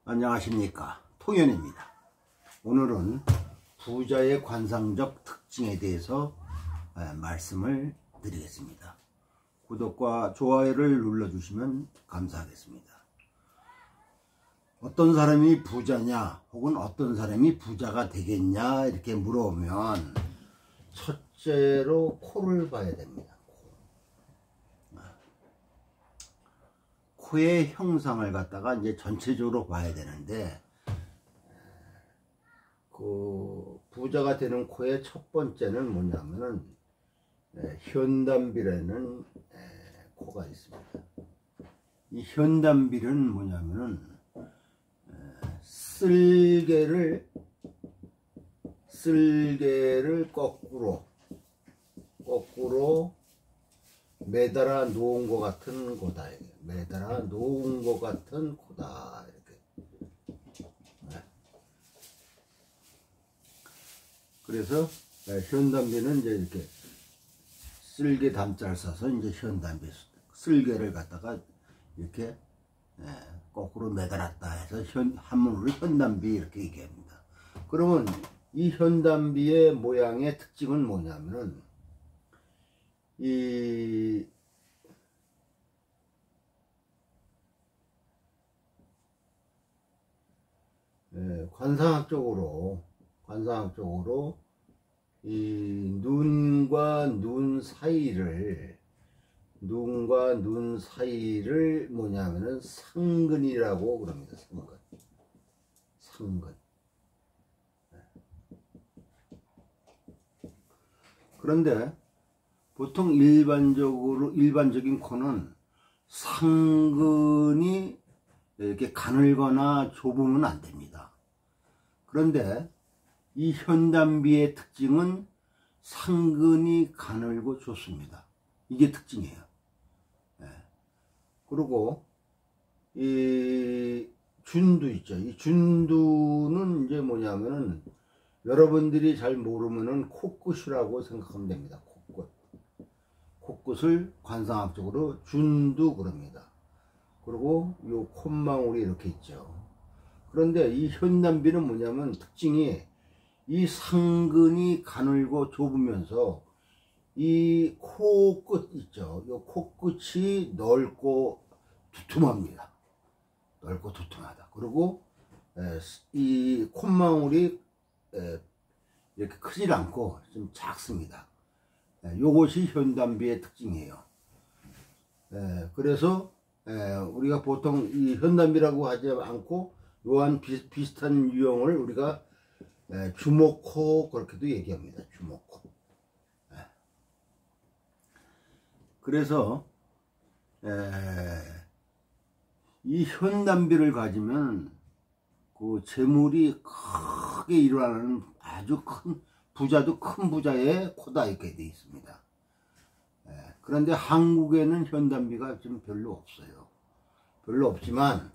안녕하십니까, 통연입니다. 오늘은 부자의 관상적 특징에 대해서 말씀을 드리겠습니다. 구독과 좋아요를 눌러주시면 감사하겠습니다. 어떤 사람이 부자냐 혹은 어떤 사람이 부자가 되겠냐 이렇게 물어보면 첫째로 코를 봐야 됩니다. 코의 형상을 갖다가 이제 전체적으로 봐야 되는데, 그 부자가 되는 코의 첫 번째는 뭐냐면은 현담비라는 코가 있습니다. 이 현담비는 뭐냐면은 쓸개를 거꾸로 매달아 놓은 것 같은 코다. 매달아 놓은 것 같은 코다. 이렇게. 네. 그래서 현담비는 이제 이렇게 쓸개 담자를 써서 이제 현담비, 쓸개를 갖다가 이렇게 거꾸로 매달았다 해서 한문으로 현담비 이렇게 얘기합니다. 그러면 이 현담비의 모양의 특징은 뭐냐면은 이 관상학적으로 이 눈과 눈 사이를 뭐냐면은 상근이라고 그럽니다. 상근. 그런데 보통 일반적인 코는 상근이 이렇게 가늘거나 좁으면 안 됩니다. 그런데 이 현담비의 특징은 상근이 가늘고 좁습니다. 이게 특징이에요. 그리고 이 준두 있죠. 이 준두는 이제 뭐냐면은 여러분들이 잘 모르면은 코끝이라고 생각하면 됩니다. 코끝을 관상학적으로 준두 그럽니다. 그리고 요 콧망울이 이렇게 있죠. 그런데 이 현담비는 뭐냐면 특징이 이 상근이 가늘고 좁으면서 이 코끝 있죠. 요 코끝이 넓고 두툼합니다. 넓고 두툼하다. 그리고 이 콧망울이 이렇게 크질 않고 좀 작습니다. 요것이 현담비의 특징이에요. 그래서 우리가 보통 이 현담비라고 하지 않고 요한 비슷한 유형을 우리가 주목코 그렇게도 얘기합니다. 주목코. 그래서 이 현담비를 가지면 그 재물이 크게 일어나는 아주 큰 부자도 큰 부자의 코다 이렇게 되어 있습니다. 그런데 한국에는 현담비가 좀 별로 없어요. 별로 없지만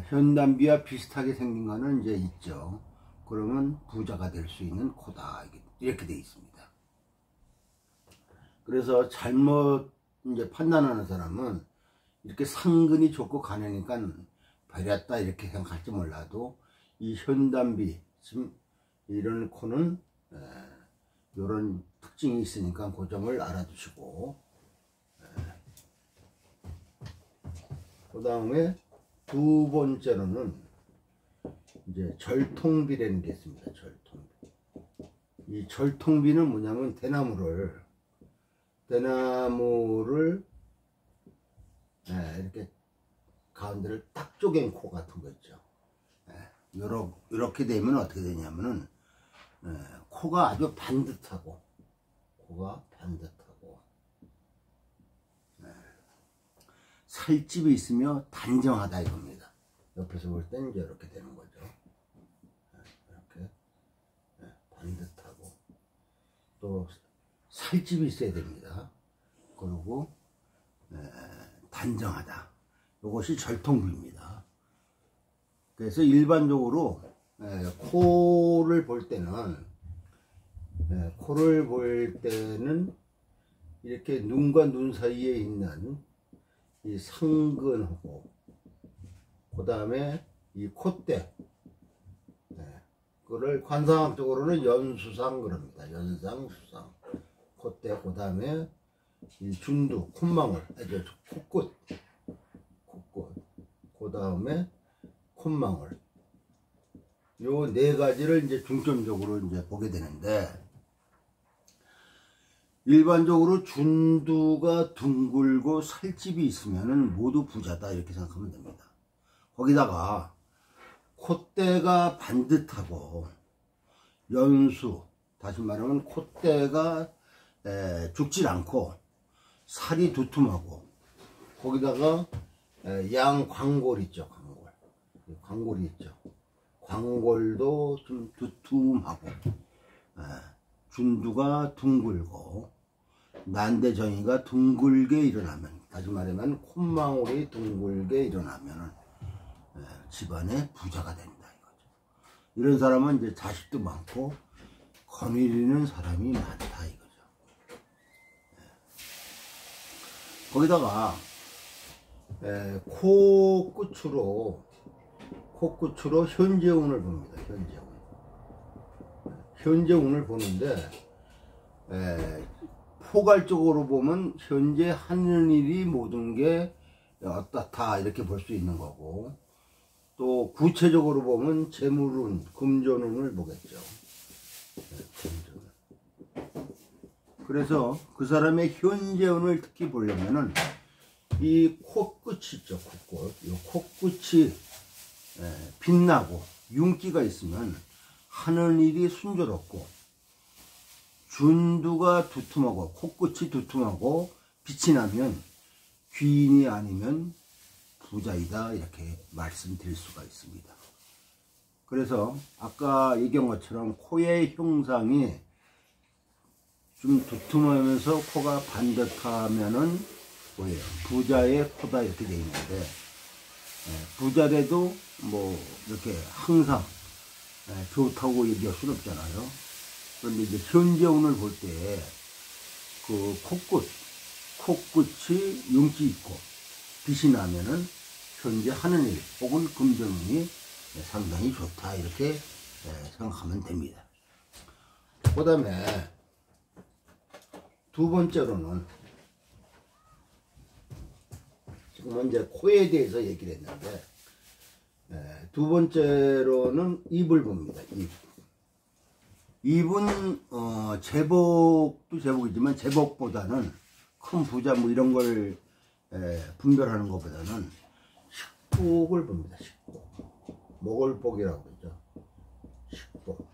현담비와 비슷하게 생긴 거는 이제 있죠. 그러면 부자가 될 수 있는 코다 이렇게 되어 있습니다. 그래서 잘못 이제 판단하는 사람은 이렇게 상근이 좁고 가느니까 버렸다 이렇게 생각할지 몰라도 이 현담비 지금 이런 코는 이런 특징이 있으니까 그 점을 알아두시고, 그 다음에 두 번째로는 이제 절통비라는 게 있습니다. 절통비. 이 절통비는 뭐냐면 대나무를 이렇게 가운데를 딱 쪼갠 코 같은 거 있죠. 이렇게 되면 어떻게 되냐면은 코가 아주 반듯하고 살집이 있으며 단정하다 이겁니다. 옆에서 볼 때는 이제 이렇게 되는 거죠. 이렇게 반듯하고 또 살집이 있어야 됩니다. 그리고 단정하다. 이것이 절통부입니다. 그래서 일반적으로 코를 볼 때는 이렇게 눈과 눈 사이에 있는 이 상근하고, 그 다음에 이 콧대, 그거를 관상학적으로는 연수상 그럽니다. 연상, 수상. 콧대, 그 다음에 이 중두, 콧망울, 콧끝, 그 다음에 콧망울. 요 네 가지를 이제 중점적으로 이제 보게 되는데, 일반적으로 준두가 둥글고 살집이 있으면은 모두 부자다 이렇게 생각하면 됩니다. 거기다가 콧대가 반듯하고 연수, 다시 말하면 콧대가 죽질 않고 살이 두툼하고, 거기다가 양 광골 있죠. 광골이 있죠. 광골도 좀 두툼하고, 준두가 둥글고 난대정이가 둥글게 일어나면, 다시 말하면 콧망울이 둥글게 일어나면 집안에 부자가 된다 이거죠. 이런 사람은 이제 자식도 많고 거느리는 사람이 많다 이거죠. 거기다가 코끝으로 현재운을 봅니다. 현재운을 보는데, 포괄적으로 보면 현재 하는 일이 모든 게 어떻다 이렇게 볼 수 있는 거고, 또 구체적으로 보면 재물운, 금전운을 보겠죠. 그래서 그 사람의 현재운을 특히 보려면은 이 코끝이 있죠. 콧끝. 이 코끝이 빛나고 윤기가 있으면 하는 일이 순조롭고, 준두가 두툼하고 코끝이 두툼하고 빛이 나면 귀인이 아니면 부자이다 이렇게 말씀드릴 수가 있습니다. 그래서 아까 얘기한 것처럼 코의 형상이 좀 두툼하면서 코가 반듯하면은 뭐예요? 부자의 코다 이렇게 되어 있는데, 부자래도 뭐 이렇게 항상 좋다고 얘기할 수는 없잖아요. 그런데 이제 현재운을 볼 때 그 코끝이 윤기 있고 빛이 나면은 현재 하는 일 혹은 금전운이 상당히 좋다 이렇게 생각하면 됩니다. 그 다음에 두 번째로는, 지금 이제 코에 대해서 얘기를 했는데, 두 번째로는 입을 봅니다. 입은 제복도 제복이지만 제복보다는 큰 부자 뭐 이런 걸 분별하는 것보다는 식복을 봅니다. 식복, 목을복이라고 그러죠. 식복.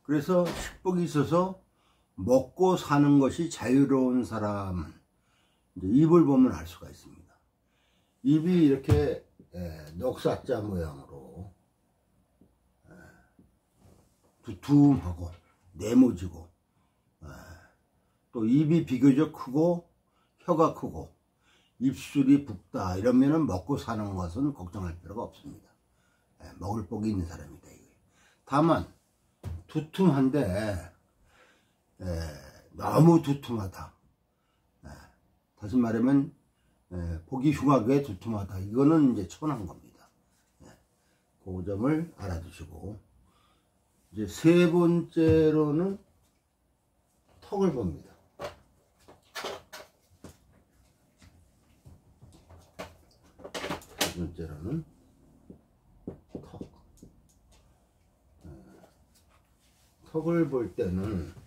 그래서 식복이 있어서 먹고 사는 것이 자유로운 사람은 이제 입을 보면 알 수가 있습니다. 입이 이렇게 넉사자 모양으로 두툼하고 네모지고, 또 입이 비교적 크고 혀가 크고 입술이 붓다 이러면은 먹고 사는 것은 걱정할 필요가 없습니다. 먹을 복이 있는 사람이다. 다만 두툼한데 너무 두툼하다, 다시 말하면 보기 흉하게 두툼하다, 이거는 이제 천한 겁니다. 그 점을 알아두시고, 이제 세 번째로는 턱을 봅니다. 세 번째로는 턱. 턱을 볼 때는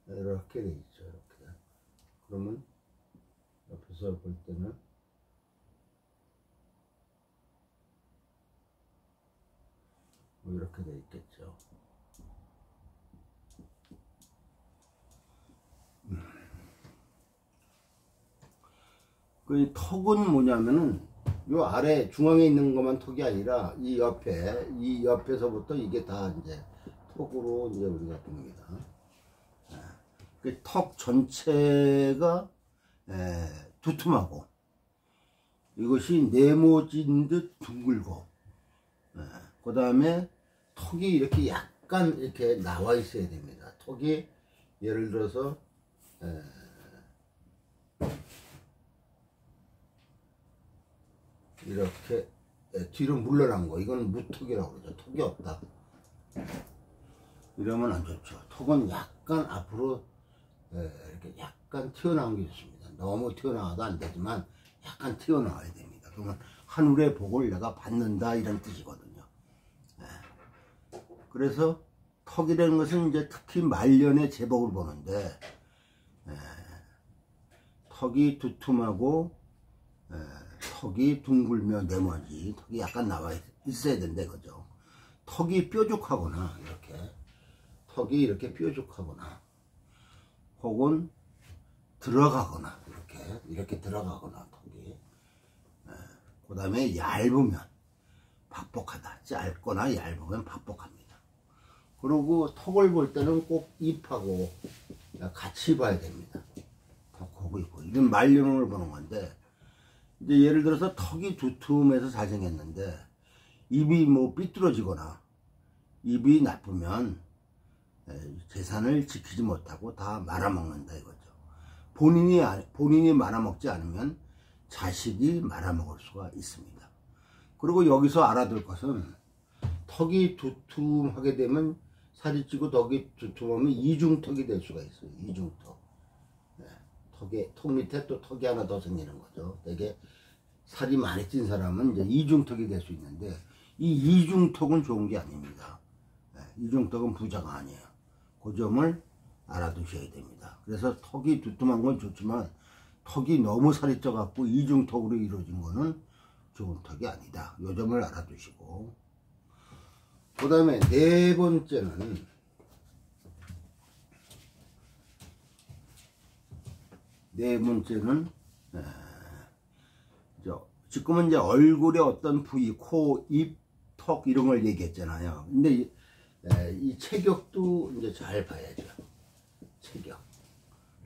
이렇게 돼 있죠. 이렇게. 그러면 옆에서 볼 때는 뭐 이렇게 돼 있겠죠. 그 턱은 뭐냐면은 요 아래 중앙에 있는 것만 턱이 아니라 이 옆에서부터 이게 다 이제 턱으로 이제 우리가 봅니다. 그 턱 전체가 두툼하고 이것이 네모진 듯 둥글고 그 다음에 턱이 이렇게 약간 이렇게 나와 있어야 됩니다. 턱이 예를 들어서 이렇게 뒤로 물러난 거, 이건 무턱이라고 그러죠. 턱이 없다 이러면 안 좋죠. 턱은 약간 앞으로 이렇게 약간 튀어나온 게 좋습니다. 너무 튀어나와도 안 되지만 약간 튀어나와야 됩니다. 그러면 하늘의 복을 내가 받는다 이런 뜻이거든요. 그래서 턱이라는 것은 이제 특히 말년의 제복을 보는데 턱이 두툼하고 턱이 둥글며 네모지, 턱이 약간 나와 있어야 된다 그죠. 턱이 뾰족하거나 턱이 이렇게 뾰족하거나 혹은 들어가거나 이렇게 들어가거나 턱이 그 다음에 얇으면 박복하다, 짧거나 얇으면 박복합니다. 그리고 턱을 볼 때는 꼭 잎하고 같이 봐야 됩니다. 턱하고 잎하고 이건 말년을 보는 건데, 이제 예를 들어서 턱이 두툼해서 잘생겼는데 입이 뭐 삐뚤어지거나 입이 나쁘면 재산을 지키지 못하고 다 말아먹는다 이거죠. 본인이 말아먹지 않으면 자식이 말아먹을 수가 있습니다. 그리고 여기서 알아둘 것은 턱이 두툼하게 되면 살이 찌고 턱이 두툼하면 이중턱이 될 수가 있어요. 이중턱. 턱 밑에 또 턱이 하나 더 생기는 거죠. 되게 살이 많이 찐 사람은 이제 이중턱이 될 수 있는데 이 이중턱은 좋은 게 아닙니다. 이중턱은 부자가 아니에요. 그 점을 알아두셔야 됩니다. 그래서 턱이 두툼한 건 좋지만 턱이 너무 살이 쪄갖고 이중턱으로 이루어진 거는 좋은 턱이 아니다. 이 점을 알아두시고, 그 다음에 네 번째는 지금은 이제 얼굴의 어떤 부위, 코, 입, 턱 이런 걸 얘기했잖아요. 근데 이 체격도 이제 잘 봐야죠. 체격.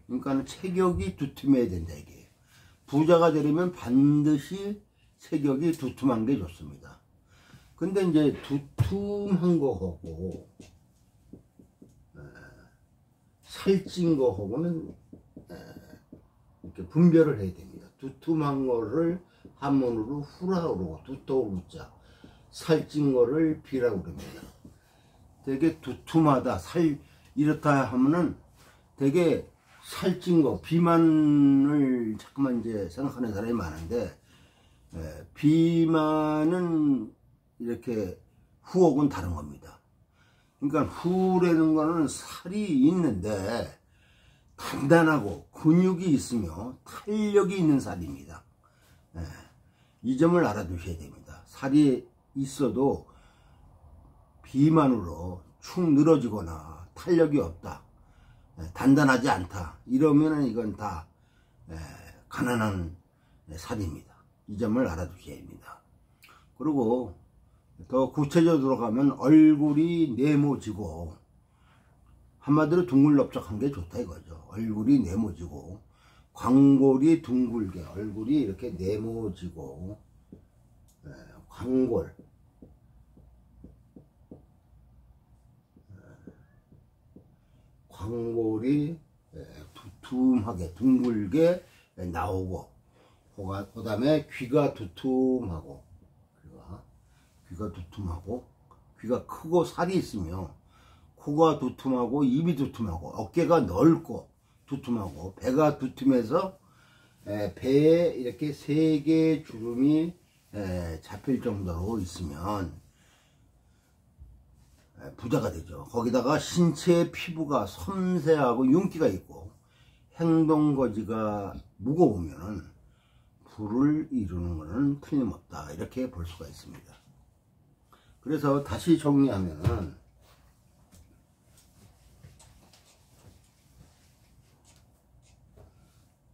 그러니까 체격이 두툼해야 된다 이게. 부자가 되려면 반드시 체격이 두툼한 게 좋습니다. 근데 이제 두툼한 거하고 살찐 거하고는 이렇게 분별을 해야 됩니다. 두툼한 거를 한문으로 후라고 그러고 두터울 자, 살찐 거를 비라고 그럽니다. 되게 두툼하다, 이렇다 하면은 되게 살찐 거, 비만을 자꾸만 이제 생각하는 사람이 많은데, 비만은 이렇게 후하고는 다른 겁니다. 그러니까 후라는 거는 살이 있는데 단단하고 근육이 있으며 탄력이 있는 살입니다. 이 점을 알아두셔야 됩니다. 살이 있어도 비만으로 축 늘어지거나 탄력이 없다, 단단하지 않다 이러면은 이건 다 가난한 살입니다. 이 점을 알아두셔야 합니다. 그리고 더 구체적으로 가면 얼굴이 네모지고, 한마디로 둥글럽적한 게 좋다 이거죠. 얼굴이 네모지고 광골이 둥글게, 얼굴이 이렇게 네모지고 광골이 두툼하게 둥글게 나오고, 그 다음에 귀가 두툼하고, 귀가 크고 살이 있으며 코가 두툼하고 입이 두툼하고 어깨가 넓고 두툼하고 배가 두툼해서 배에 이렇게 3개의 주름이 잡힐 정도로 있으면 부자가 되죠. 거기다가 신체 피부가 섬세하고 윤기가 있고 행동거지가 무거우면은 부를 이루는 것은 틀림없다 이렇게 볼 수가 있습니다. 그래서 다시 정리하면은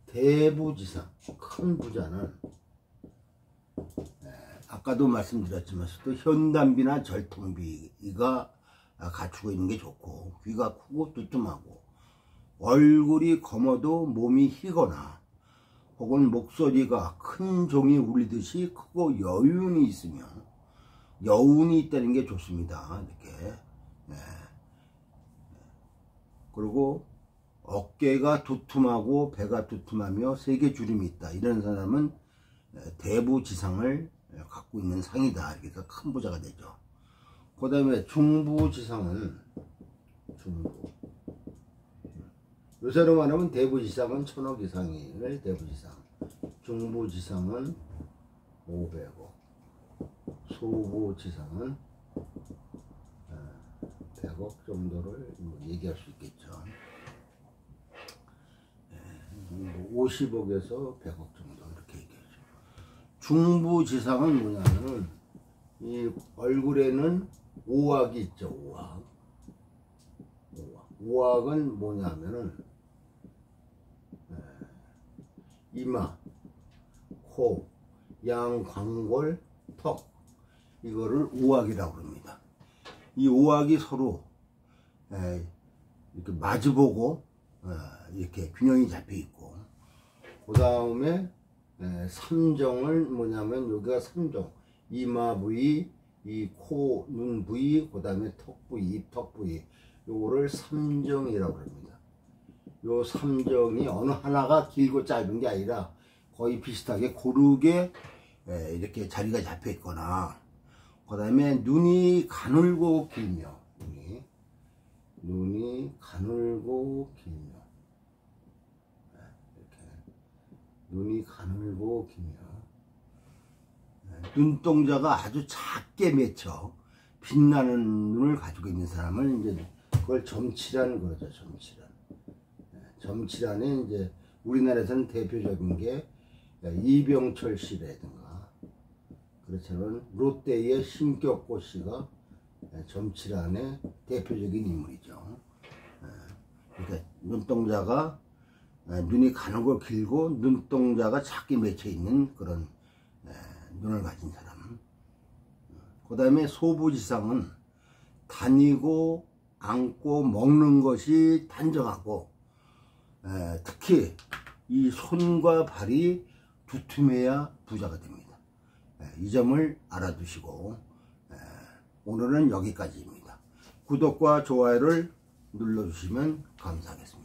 대부지상, 큰 부자는 아까도 말씀드렸지만 또 현단비나 절통비가 갖추고 있는 게 좋고, 귀가 크고 두툼하고 얼굴이 검어도 몸이 희거나 혹은 목소리가 큰 종이 울리듯이 크고 여운이 있으며, 여운이 있다는 게 좋습니다. 이렇게. 그리고 어깨가 두툼하고 배가 두툼하며 세개 주름이 있다. 이런 사람은 대부지상을 갖고 있는 상이다. 이렇게 해서 큰 부자가 되죠. 그 다음에 중부지상은, 요새로 말하면 대부지상은 1000억 이상을 대부지상, 중부지상은 500억, 소부지상은 100억 정도를 얘기할 수 있겠죠. 50억에서 100억 정도 이렇게 얘기하죠. 중부지상은 뭐냐면은 이 얼굴에는 오악이 있죠. 오악은 뭐냐면은 이마, 코, 양광골, 턱, 이거를 오악이라고 합니다. 이 오악이 서로 이렇게 마주보고 이렇게 균형이 잡혀 있고, 그 다음에 삼정을 뭐냐면 여기가 삼정, 이마 부위, 이 코, 눈 부위, 그 다음에 턱 부위, 입턱 부위, 요거를 삼정이라고 합니다. 요 삼정이 어느 하나가 길고 짧은 게 아니라 거의 비슷하게 고르게 이렇게 자리가 잡혀 있거나, 그 다음에 눈이 가늘고 길며, 눈이 가늘고 길며, 이렇게 눈이 가늘고 길며, 눈동자가 아주 작게 맺혀 빛나는 눈을 가지고 있는 사람을 이제 그걸 점치라는 거죠. 점치란에 이제 우리나라에서는 대표적인 게 이병철 씨라든가, 그렇지만 롯데의 신격호 씨가 점치란의 대표적인 인물이죠. 그러니까 눈동자가 눈이 가늘고 길고 눈동자가 작게 맺혀 있는 그런 눈을 가진 사람. 그 다음에 소부지상은 다니고 앉고 먹는 것이 단정하고, 특히 이 손과 발이 두툼해야 부자가 됩니다. 이 점을 알아두시고, 오늘은 여기까지입니다. 구독과 좋아요를 눌러주시면 감사하겠습니다.